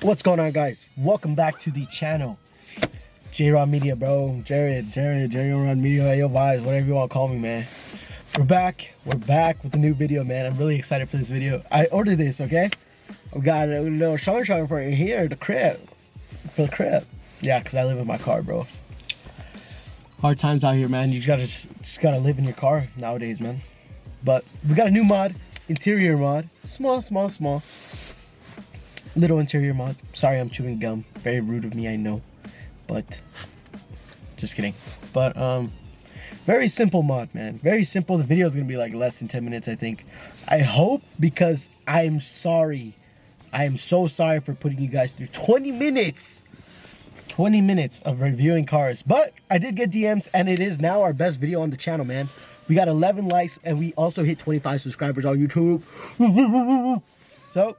What's going on, guys? Welcome back to the channel. J-Rod Media, bro. J-Rod Media, yo vibes, whatever you want to call me, man. We're back with a new video, man. I'm really excited for this video. I ordered this, okay? I've got a little sunshine for you here at the crib. For the crib. Yeah, because I live in my car, bro. Hard times out here, man. You gotta just gotta live in your car nowadays, man. But we got a new mod, interior mod. Small. Little interior mod. Sorry, I'm chewing gum. Very rude of me, I know. But just kidding. But very simple mod, man. Very simple. The video is gonna be like less than 10 minutes, I think. I hope, because I'm sorry. I am so sorry for putting you guys through 20 minutes. 20 minutes of reviewing cars. But I did get DMs, and it is now our best video on the channel, man. We got 11 likes, and we also hit 25 subscribers on YouTube. So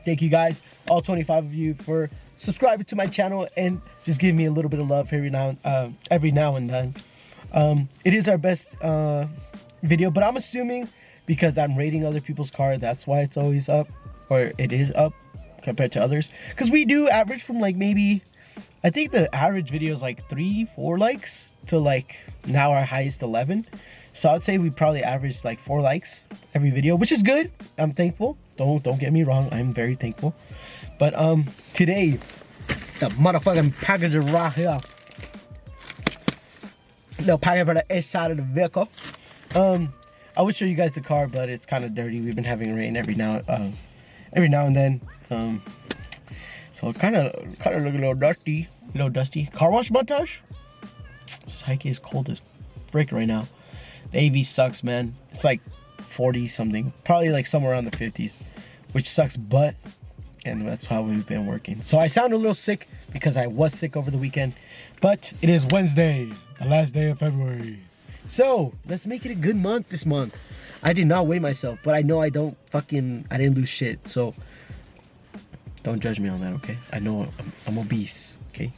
thank you guys, all 25 of you, for subscribing to my channel and just giving me a little bit of love every now and then. It is our best video, but I'm assuming because I'm rating other people's car, that's why it's always up, or it is up compared to others. Because we do average from like maybe, I think the average video is like 3-4 likes to like now our highest 11. So I'd say we probably averaged like 4 likes every video, which is good. I'm thankful. Don't get me wrong. I'm very thankful. But today, the motherfucking package is right here. Little package for the east side of the vehicle. I would show you guys the car, but it's kind of dirty. We've been having rain every now and then. So kind of look a little dusty. Car wash montage. Psyche is cold as frick right now. The AV sucks, man. It's like 40 something, probably like somewhere around the 50s, which sucks butt, and that's how we've been working. So I sound a little sick because I was sick over the weekend, but it is Wednesday, the last day of February. So let's make it a good month this month. I did not weigh myself, but I know I didn't lose shit, so don't judge me on that, okay? I know I'm obese, okay?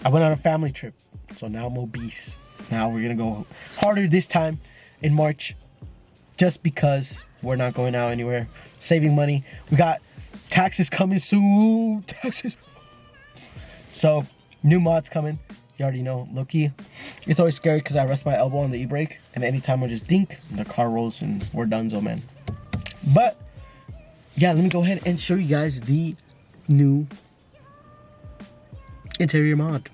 I went on a family trip, so now I'm obese. Now we're gonna go harder this time in March, just because we're not going out anywhere, saving money. We got taxes coming soon, taxes. So new mods coming. You already know, low-key. It's always scary because I rest my elbow on the e-brake, and anytime I just dink, the car rolls and we're donezo, man. But yeah, let me go ahead and show you guys the new interior mod.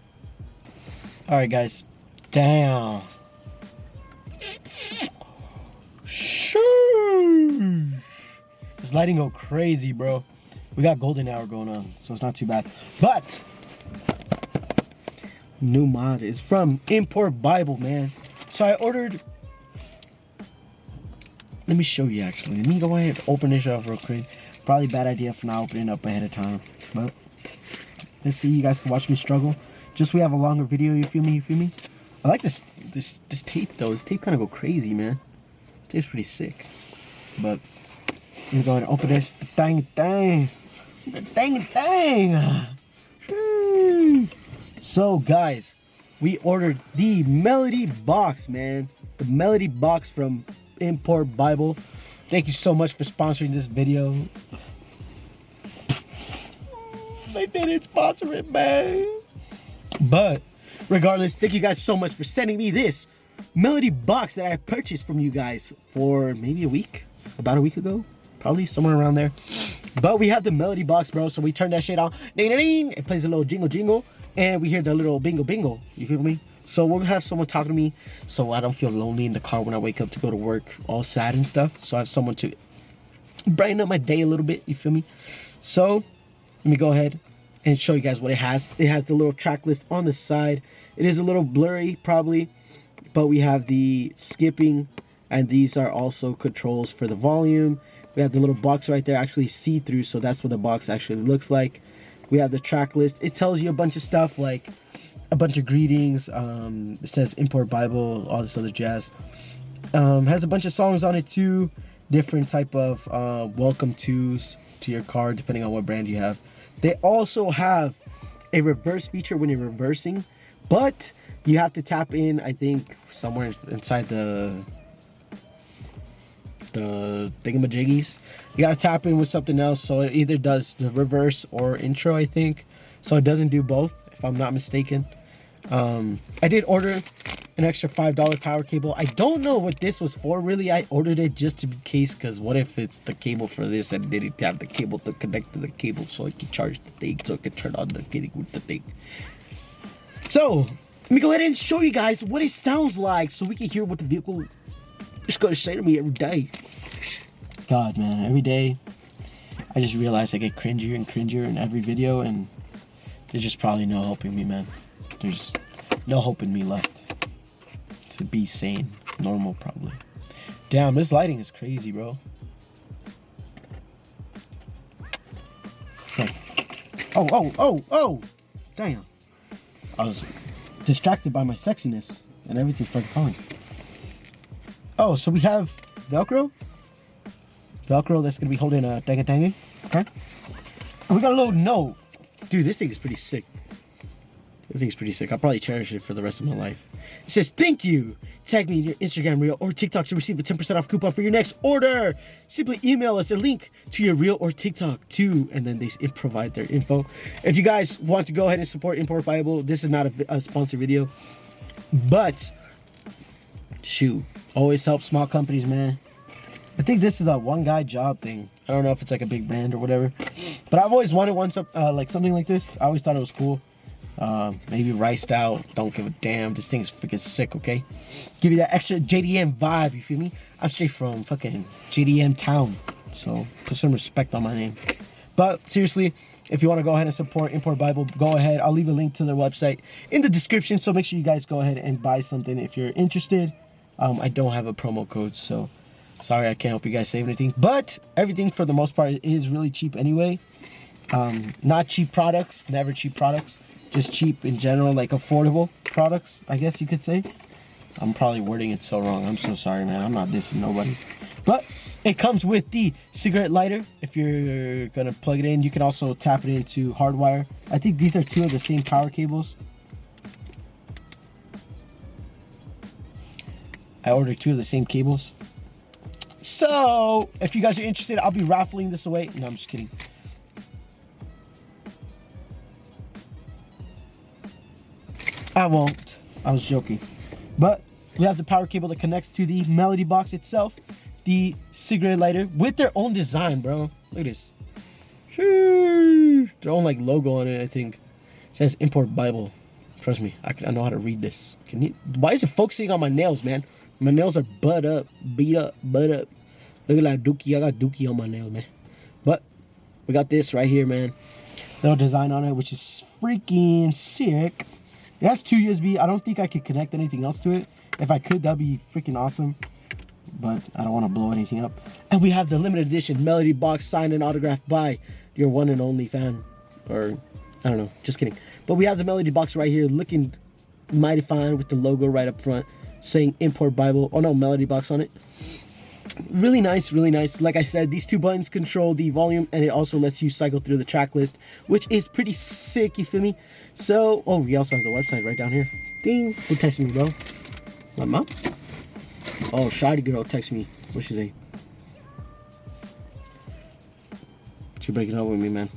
All right, guys. Damn. This lighting go crazy, bro. We got golden hour going on, so it's not too bad. But new mod is from Import Bible, man. So I ordered. Let me show you actually. Let me go ahead and open this up real quick. Probably a bad idea for not opening up ahead of time. But let's see. You guys can watch me struggle. Just so we have a longer video. You feel me? You feel me? I like this tape though. This tape kind of go crazy, man. This tape's pretty sick. But let me go ahead and open this. Dang. So guys, we ordered the Melody box, man. The Melody box from Import Bible. Thank you so much for sponsoring this video. They didn't sponsor it, man. But regardless, thank you guys so much for sending me this Melody box that I purchased from you guys for maybe about a week ago, probably somewhere around there. But we have the Melody box, bro, so we turn that shit on. Ding, ding, ding. It plays a little jingle, and we hear the little bingo. You feel me? So we'll have someone talking to me, so I don't feel lonely in the car when I wake up to go to work, all sad and stuff. So I have someone to brighten up my day a little bit. You feel me? So let me go ahead and show you guys what it has. It has the little track list on the side. It is a little blurry, probably, but we have the skipping, and these are also controls for the volume. We have the little box right there, actually see-through, so that's what the box actually looks like. We have the track list. It tells you a bunch of stuff, like a bunch of greetings. It says Import Bible, all this other jazz. Has a bunch of songs on it too. Different type of welcome tos to your car, depending on what brand you have. They also have a reverse feature when you're reversing, but you have to tap in, I think, somewhere inside the the thingamajiggies. You gotta tap in with something else, so it either does the reverse or intro, I think. So it doesn't do both, if I'm not mistaken. I did order an extra $5 power cable. I don't know what this was for, really. I ordered it just to be case, because what if it's the cable for this and they didn't have the cable to connect to the cable so I can charge the thing, so I can turn on the thing with the thing. So let me go ahead and show you guys what it sounds like so we can hear what the vehicle is going to say to me every day. God, man, every day I just realize I get cringier and cringier in every video, and there's just probably no hope in me, man. There's no hope in me left to be sane, normal, probably. Damn, this lighting is crazy, bro. Okay. Oh, damn. I was distracted by my sexiness and everything started falling. Oh, so we have Velcro that's gonna be holding a tangy. Okay. And we got a little note. Dude, this thing is pretty sick. I'll probably cherish it for the rest of my life. It says, thank you. Tag me in your Instagram reel or TikTok to receive a 10% off coupon for your next order. Simply email us a link to your reel or TikTok too, and then they provide their info. If you guys want to go ahead and support Import Bible, this is not a sponsored video, but shoot, always help small companies, man. I think this is a one guy job thing. I don't know if it's like a big brand or whatever, but I've always wanted like something like this. I always thought it was cool. Maybe riced out, don't give a damn. This thing's freaking sick, okay? Give you that extra JDM vibe, you feel me? I'm straight from fucking JDM town, so put some respect on my name. But seriously, if you want to go ahead and support Import Bible, go ahead. I'll leave a link to their website in the description, so make sure you guys go ahead and buy something if you're interested. I don't have a promo code, so sorry I can't help you guys save anything, but everything for the most part is really cheap anyway. Not cheap products, never cheap products, just cheap in general, like affordable products, I guess you could say. I'm probably wording it so wrong. I'm so sorry, man. I'm not dissing nobody. But it comes with the cigarette lighter. If you're gonna plug it in, you can also tap it into hardwire. I think these are two of the same power cables. I ordered two of the same cables. So if you guys are interested, I'll be raffling this away. No, I'm just kidding. I won't. I was joking. But we have the power cable that connects to the Melody box itself. The cigarette lighter with their own design, bro. Look at this. Sheesh. Their own like logo on it, I think. It says Import Bible. Trust me, I know how to read this. Can you? Why is it focusing on my nails, man? My nails are beat up. Look at that dookie. I got dookie on my nail, man. But we got this right here, man. Little design on it, which is freaking sick. It has 2 USB. I don't think I could connect anything else to it. If I could, that'd be freaking awesome. But I don't want to blow anything up. And we have the limited edition Melody box signed and autographed by your one and only fan. Or, I don't know. Just kidding. But we have the Melody box right here looking mighty fine with the logo right up front saying Import Bible. Oh no, Melody box on it. Really nice, really nice. Like I said, these two buttons control the volume, and it also lets you cycle through the track list, which is pretty sick, you feel me? So, oh, we also have the website right down here. Ding. Who texted me, bro? My mom? Oh, shoddy girl texted me. What's she say? She breaking up with me, man.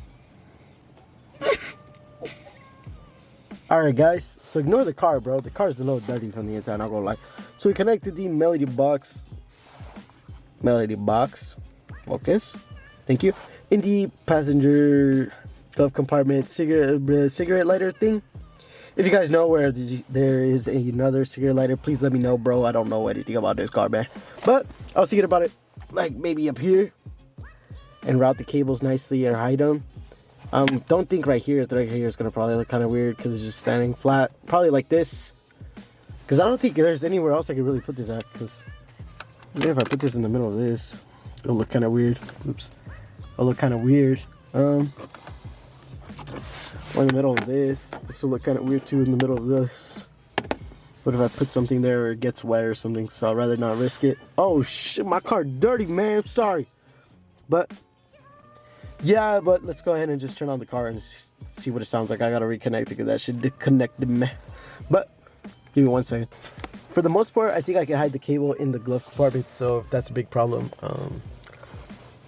Alright, guys. So ignore the car, bro. The car's a little dirty from the inside, not gonna lie. So we connected the Melody box. Focus. Thank you. In the passenger glove compartment cigarette lighter thing. If you guys know where there is another cigarette lighter, please let me know, bro. I don't know anything about this car, man. But I was thinking about it, like maybe up here, and route the cables nicely and hide them. Don't think right here. Right here is gonna probably look kind of weird because it's just standing flat. Probably like this, because I don't think there's anywhere else I could really put this at. Because even if I put this in the middle of this, it'll look kind of weird. Oops, it'll look kind of weird. Or in the middle of this will look kind of weird too in the middle of this. What if I put something there where it gets wet or something? So I'd rather not risk it. Oh shit, my car dirty, man. I'm sorry. But yeah, but let's go ahead and just turn on the car and see what it sounds like. I gotta reconnect it because that should disconnect the man. But give me 1 second. for the most part, I think I can hide the cable in the glove compartment. So if that's a big problem,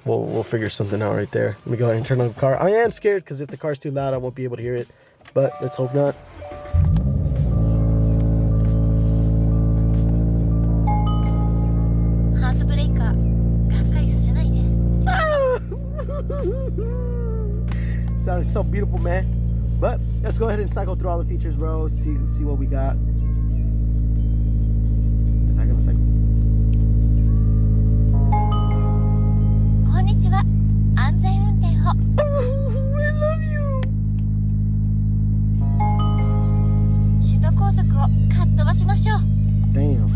we'll figure something out right there. Let me go ahead and turn on the car. I am scared because if the car's too loud, I won't be able to hear it. But let's hope not. Sounded so beautiful, man. But let's go ahead and cycle through all the features, bro. See what we got. Is that gonna cycle? Konnichiwa. Anzen unten ho. Oh, I love you. 首都高速をかっ飛ばしましょう。Damn.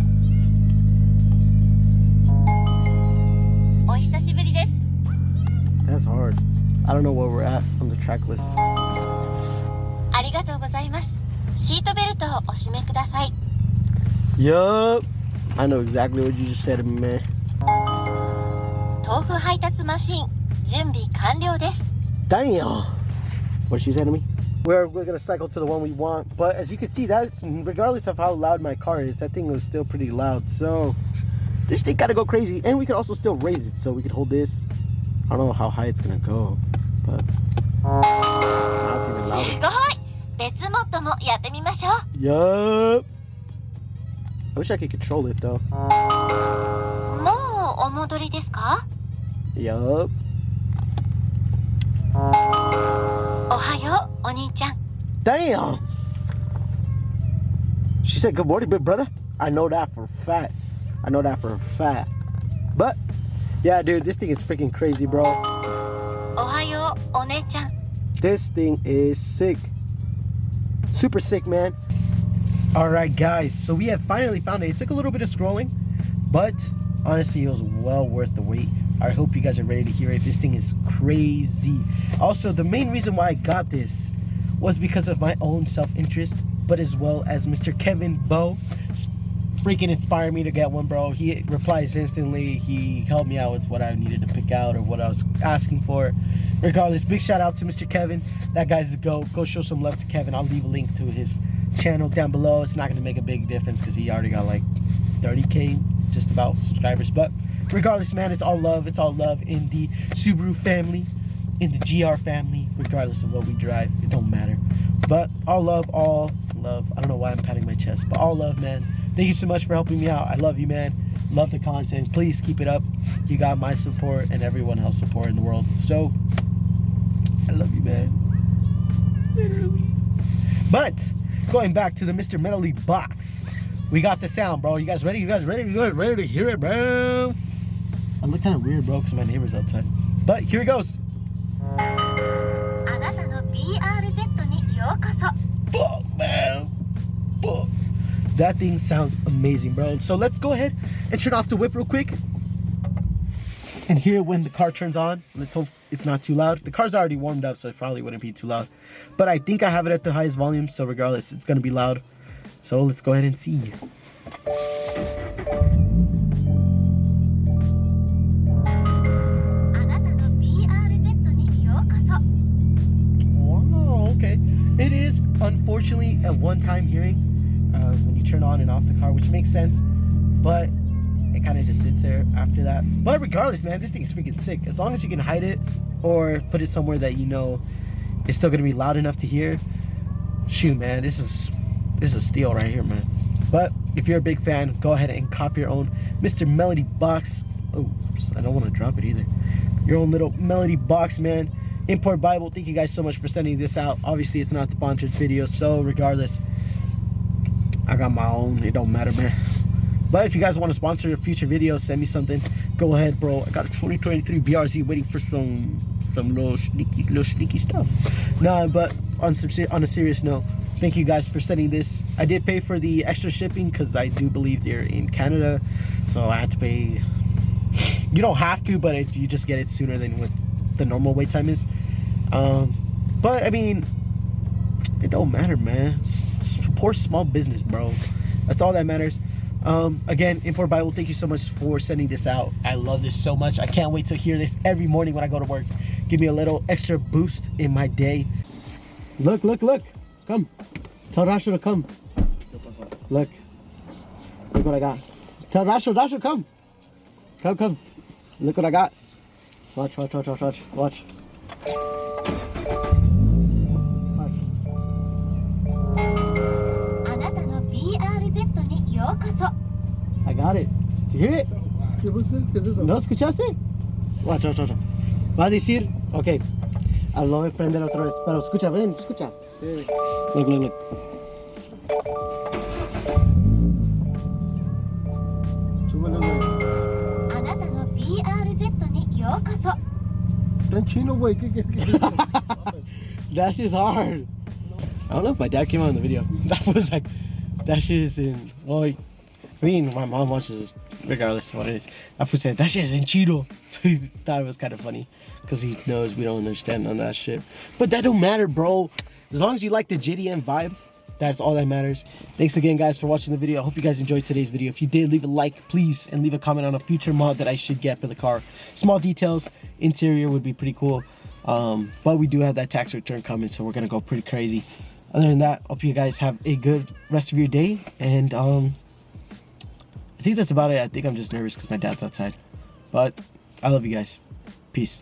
お久しぶりです。That's hard. I don't know where we're at on the track list. ありがとうございます。シートベルトをお締めください。Yup. I know exactly what you just said to me, man. 豆腐配達マシン準備完了です。Damn. What did she say to me? We're gonna cycle to the one we want, but as you can see, that's regardless of how loud my car is, that thing was still pretty loud. So this thing gotta go crazy, and we can also still raise it, so we can hold this. I don't know how high it's gonna go, but now it's even louder. Yup. I wish I could control it though. Yup. Damn. She said good morning, big brother. I know that for a fact. I know that for a fact. But yeah, dude, this thing is freaking crazy, bro. This thing is sick. Super sick, man. Alright, guys, so we have finally found it. It took a little bit of scrolling, but honestly, it was well worth the wait. I hope you guys are ready to hear it. This thing is crazy. Also, the main reason why I got this was because of my own self-interest, but as well as Mr. Kevin Bow freaking inspired me to get one, bro. He replies instantly. He helped me out with what I needed to pick out or what I was asking for. Regardless, big shout out to Mr. Kevin. That guy's the GOAT. Go show some love to Kevin. I'll leave a link to his channel down below. It's not going to make a big difference because he already got like 30K just about subscribers. But regardless, man, it's all love. It's all love in the Subaru family, in the GR family, regardless of what we drive. It don't matter. But all love, all love. I don't know why I'm patting my chest, but all love, man. Thank you so much for helping me out. I love you, man. Love the content. Please keep it up. You got my support and everyone else's support in the world. So, I love you, man. Literally. But, going back to the Mr. Melody box. We got the sound, bro. You guys ready? You guys ready? You guys ready to hear it, bro? I look kind of weird, bro, because my neighbor's outside. But, here it goes. Fuck, man. Fuck. That thing sounds amazing, bro. So let's go ahead and turn off the whip real quick and hear when the car turns on. Let's hope it's not too loud. The car's already warmed up, so it probably wouldn't be too loud. But I think I have it at the highest volume, so regardless, it's gonna be loud. So let's go ahead and see. Wow, okay. It is unfortunately a one-time hearing. When you turn on and off the car, which makes sense, but it kind of just sits there after that. But regardless, man, this thing is freaking sick. As long as you can hide it or put it somewhere that you know it's still gonna be loud enough to hear, shoot, man, this is a steal right here, man. But if you're a big fan, go ahead and cop your own Mr. Melody box. Oops, I don't want to drop it either. Your own little Melody box, man. Import Bible, thank you guys so much for sending this out. Obviously, it's not a sponsored video, so regardless, I got my own. It don't matter, man. But if you guys want to sponsor a future video, send me something. Go ahead, bro. I got a 2023 BRZ waiting for some little sneaky stuff. Nah, but on a serious note, thank you guys for sending this. I did pay for the extra shipping because I do believe they're in Canada, so I had to pay. You don't have to, but you just get it sooner than what the normal wait time is. But I mean, it don't matter, man. Support small business, bro. That's all that matters. Again, Import Bible, thank you so much for sending this out. I love this so much. I can't wait to hear this every morning when I go to work. Give me a little extra boost in my day. Look, look, look. Come. Tell Rasha to come. Look. Look what I got. Tell Dasher, come. Come. Look what I got. Watch. Watch. あなたの BRZ にようこそ。 I got it. Did you hear it? ¿Qué pasa? ¿Qué es eso? ¿No escuchaste? Watch. Va a decir, ok. Lo voy a prender otra vez. Pero escucha, ven, escucha. Sí. Look. あなたの BRZ にようこそ。 Está en chino, güey. ¿Qué? That shit's hard. I don't know if my dad came out in the video. That was like, that shit is in. Well, I mean, my mom watches this regardless of what it is. That fool said that shit is in Cheeto. So he thought it was kind of funny because he knows we don't understand none of that shit. But that don't matter, bro. As long as you like the JDM vibe, that's all that matters. Thanks again, guys, for watching the video. I hope you guys enjoyed today's video. If you did, leave a like, please, and leave a comment on a future mod that I should get for the car. Small details, interior would be pretty cool. But we do have that tax return coming, so we're gonna go pretty crazy. Other than that, hope you guys have a good rest of your day. And I think that's about it. I think I'm just nervous because my dad's outside. But I love you guys. Peace.